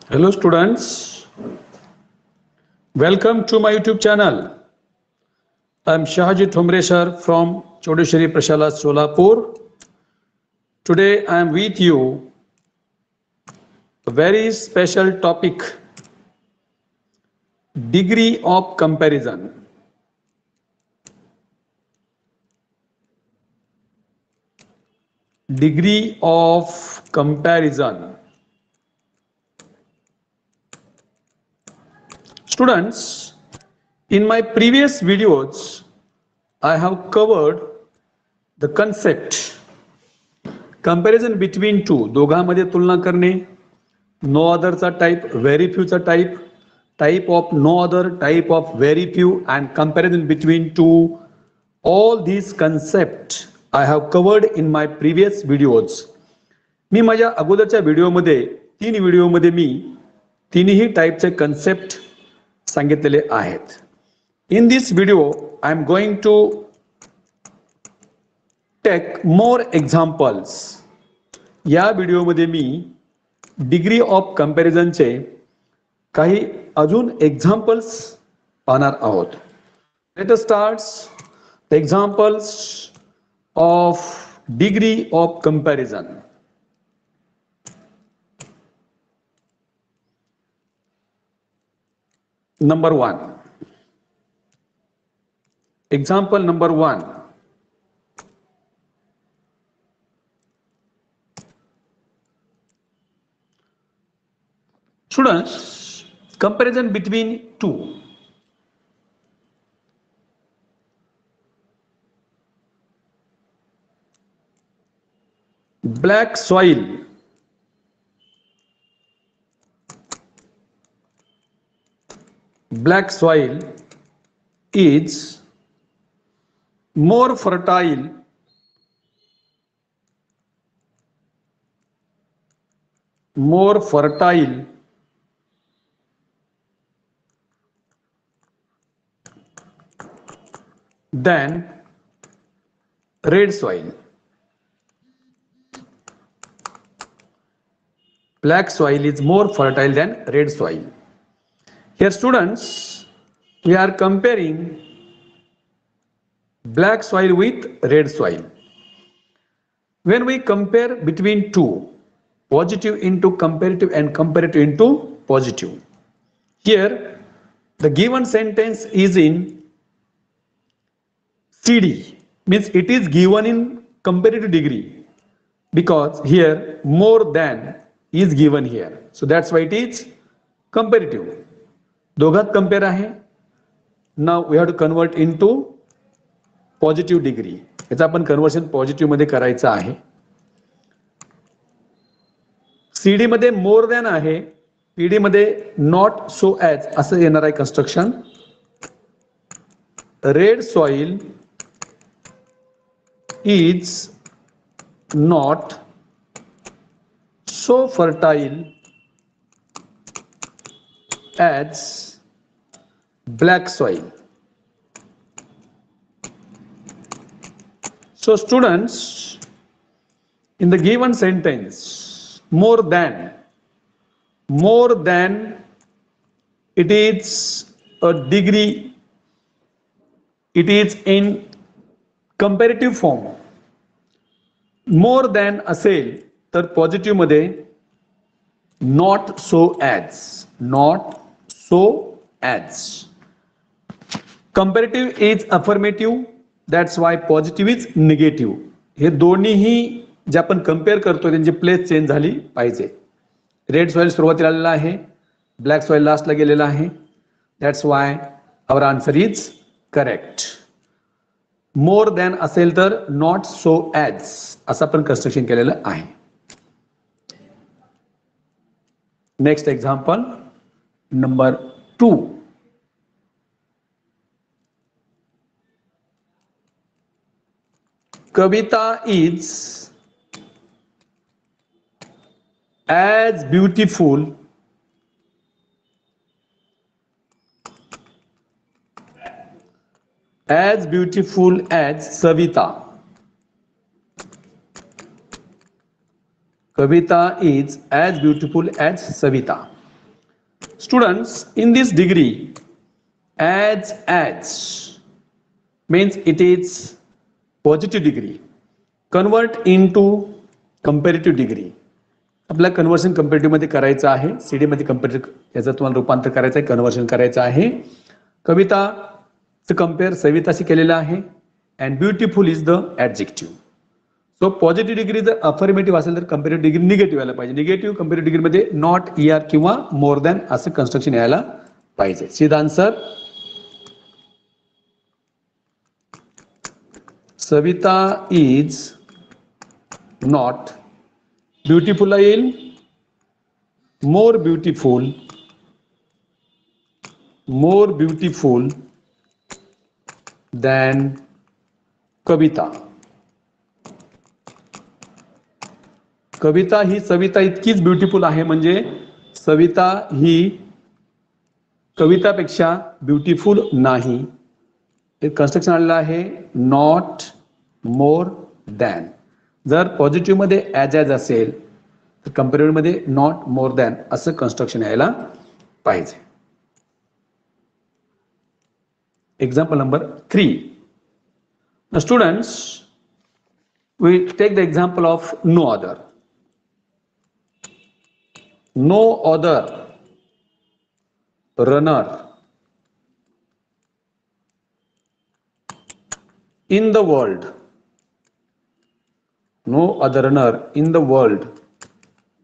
Hello students, welcome to my YouTube channel. I am Shahajit Humresar from Chodeshwari Prashala Solapur. Today I am with you a very special topic, degree of comparison. Degree of comparison. Students, in my previous videos, I have covered the concept comparison between two, दोघांमध्ये तुलना करणे, no other चा type, very few चा type, type of no other, type of very few, and comparison between two. All these concepts I have covered in my previous videos. मी माझ्या अगोदरच्या व्हिडिओमध्ये तीन व्हिडिओमध्ये मी तिन्ही टाईपचे कन्सेप्ट सांगितलेले आहेत. In this video I am going to take more examples. या व्हिडिओमध्ये मी डिग्री ऑफ कंपॅरिझनचे काही अजून एक्झाम्पल्स पाहणार आहोत. Let us start the examples of degree of comparison. Number 1. Example number 1. Students, comparison between two. Black soil. Black soil is more fertile than red soil. Black soil is more fertile than red soil. Here students, we are comparing black soil with red soil. When we compare between two, positive into comparative and comparative into positive. Here the given sentence is in CD, means it is given in comparative degree because here more than is given here. So that's why it is comparative. दोघात compare आहे. Now we have to convert into positive degree. याचं आपण conversion positive मध्ये करायचं आहे. CD मध्ये more than आहे, PD मध्ये नॉट सो ॲज असं येणार आहे construction. Red soil is not so fertile as black soil. So students, in the given sentence, more than, it is a degree, it is in comparative form. more than असेल तर positive मध्ये not so as, not so as. Comparative is affirmative, that's why positive is negative. हे दोन्हीही जे आपण compare करतो त्यांची place change झाली पाहिजे. Red soil सुरुवातीला आलेला आहे, ब्लॅक सॉइल लास्टला गेलेला आहे. That's why our answer is correct. More than असेल तर नॉट सो ॲज असं आपण कन्स्ट्रक्शन केलेलं आहे. Next example number 2. Kavita is as beautiful as Savita. Kavita is as beautiful as Savita. Students, in this degree, as means it is positive degree. Convert into comparative degree. आपल्या conversion comparative मध्ये करायचं आहे. CD मध्ये comparative याचं तुम्हाला रूपांतर करायचं आहे, कन्वर्शन करायचं आहे. कविताचं कंपेअर सविताशी केलेलं आहे. And beautiful is the adjective. So positive degree जर अफर्मेटिव्ह असेल तर कंपॅरेटिव्ह डिग्री निगेटिव्ह यायला पाहिजे. निगेटिव्ह कंपॅरेटिव्ह डिग्री मध्ये नॉट, ER किंवा मोर दॅन असं कन्स्ट्रक्शन यायला पाहिजे. सीधा answer Savita is not beautiful येईल more beautiful than कविता. कविता ही सविता इतकीच ब्युटिफुल आहे, म्हणजे सविता ही कवितापेक्षा ब्युटिफुल नाही. हे कन्स्ट्रक्शन आलेलं आहे नॉट मोर दॅन. जर पॉझिटिव्ह मध्ये ॲज असेल तर कंपॅरेटिव्ह मध्ये नॉट मोर दॅन असं कन्स्ट्रक्शन यायला पाहिजे. Example number 3. Now students, we take the example of no other. No other runner in the world. No other runner in the world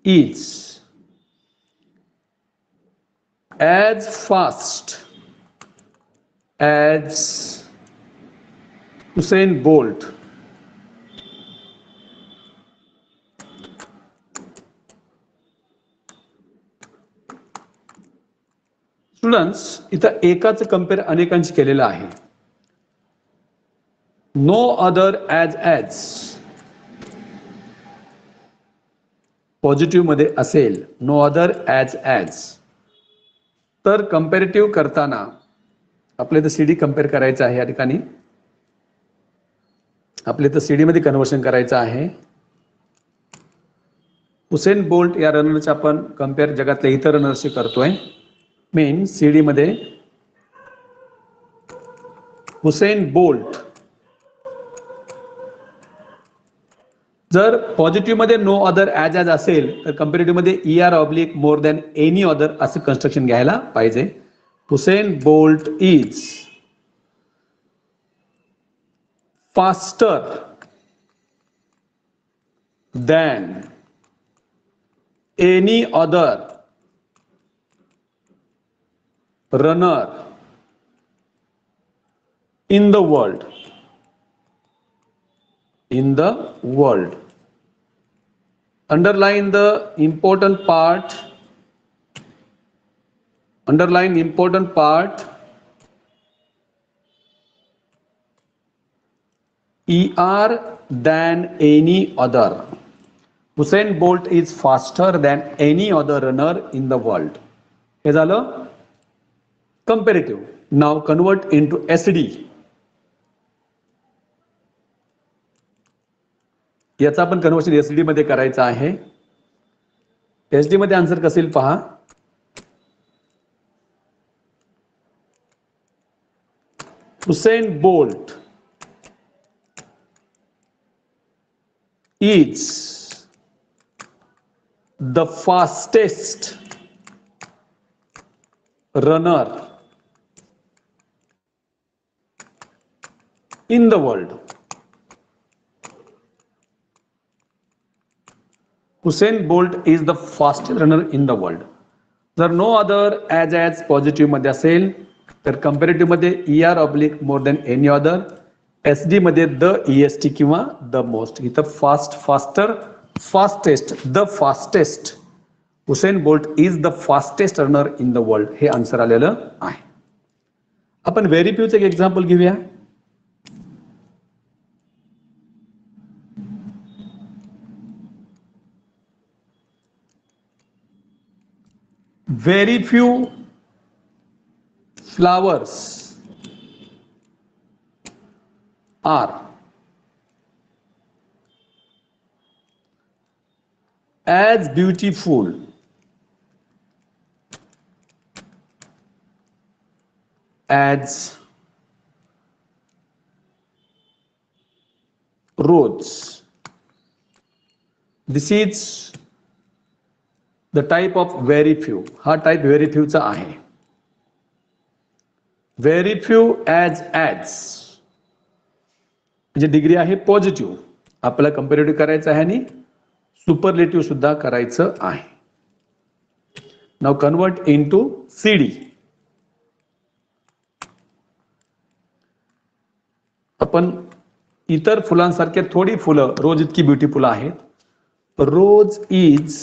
is as fast as Usain Bolt. Students, इथं एकाच compare अनेकांशी केलेलं आहे. No other as positive मध्ये असेल, no other as तर comparative करताना आपल्या इथं सीडी कंपेअर करायचं आहे. या ठिकाणी आपल्या इथं सीडी मध्ये कन्वर्शन करायचं आहे. हुसेन बोल्ट या रनरचे आपण कंपेअर जगातल्या इतर रनरशी करतोय. मेन सीडी मध्ये हुसेन बोल्ट जर पॉझिटिव्ह मध्ये नो अदर ॲज असेल तर कंपॅरेटिव्ह मध्ये ER oblique more than any other असं कन्स्ट्रक्शन घ्यायला पाहिजे. Hussain Bolt is faster than any other runner in the world. Underline the important part. ER than any other. Usain Bolt is faster than any other runner in the world. हे झालं comparative. नाव convert into SD. याचा आपण conversion SD मध्ये करायचं आहे. SD मध्ये answer कसं येईल पहा. Usain Bolt is the fastest runner in the world. Usain Bolt is the fastest runner in the world. जर नो अदर ॲज पॉझिटिव्ह मध्ये असेल तर कंपॅरेटिव्ह मध्ये ER oblique more than any other. SD मध्ये the EST किंवा the most. इथं faster, fastest, the fastest. Usain Bolt is the fastest runner in the world हे answer आलेलं आहे. आपण व्हेरी एक एक्झाम्पल घेऊया. Very few flowers are as beautiful as roads. This is the type of very few. हा type very few चा आहे. Very few as म्हणजे डिग्री आहे पॉझिटिव्ह. आपल्याला कंपॅरेटिव्ह करायचं आहे आणि सुपरलेटिव्ह सुद्धा करायचं आहे. Now convert into CD. आपण इतर फुलांसारखे थोडी फुलं रोज इतकी ब्युटिफुल आहेत. Rose is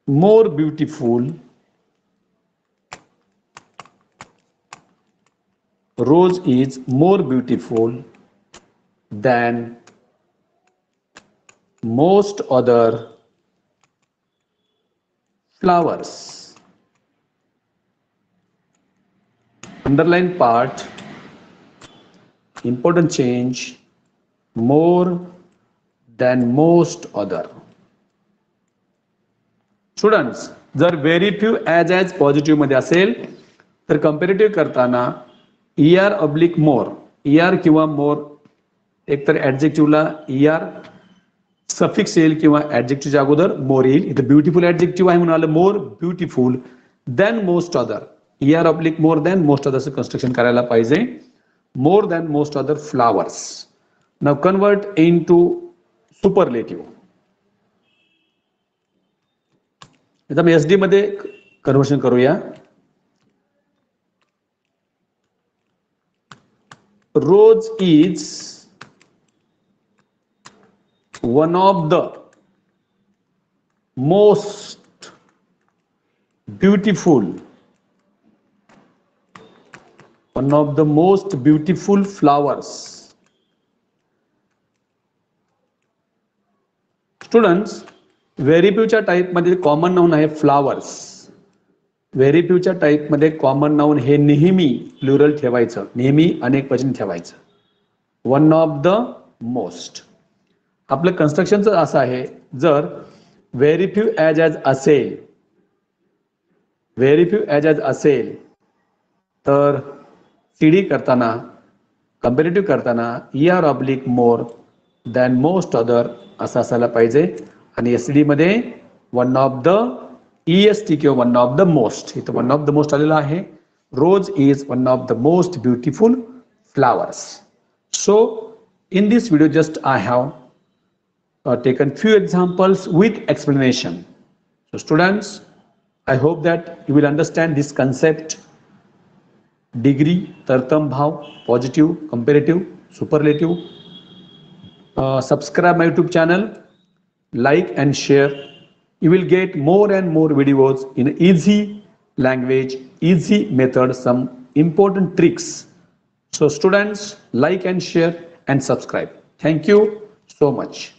more beautiful. Rose is more beautiful than most other flowers. Underline part, important change, more than most other. Students, जर very few as positive मध्ये असेल तर कंपॅरेटिव्ह करताना ER/more, ER किंवा मोर एकतर ऍडजेक्टिव्हला ER सफिक्स येईल किंवा ऍडजेक्टिव्हच्या अगोदर मोर येईल. इथं ब्युटिफुल ऍडजेक्टिव्ह आहे म्हणून आलं more beautiful than most other. ER/मोर दॅन मोस्ट अदरचं कन्स्ट्रक्शन करायला पाहिजे. More than most other flowers. Now convert into superlative. आता मी SD मध्ये कन्वर्शन करूया. Rose is one of the most beautiful flowers. Students, very few च्या टाइप मध्ये कॉमन नाउन आहे फ्लावर्स. व्हेरी फ्यूच्या टाइप मध्ये कॉमन नाउन हे नेहमी प्लुरल ठेवायचं, नेहमी अनेक वचन ठेवायचं. One of the most. आपलं कन्स्ट्रक्शनचं असं आहे, जर व्हेरी फ्यू ॲज असेल, व्हेरी फ्यू ॲज असेल तर CD करताना कंपॅरेटिव्ह करताना ER/मोर दॅन मोस्ट अदर असं असायला पाहिजे. आणि SD मध्ये वन ऑफ द EST किंवा वन ऑफ द मोस्ट. इथं वन ऑफ द मोस्ट आलेला आहे. Rose is one of the most beautiful flowers. So in this video just I have taken few examples with explanation. So students, I hope that you will understand this concept. Degree, तरतम भाव, positive, comparative, superlative. Subscribe my YouTube channel, like and share. You will get more and more videos in easy language, easy method, some important tricks. So students, like and share and subscribe. Thank you so much.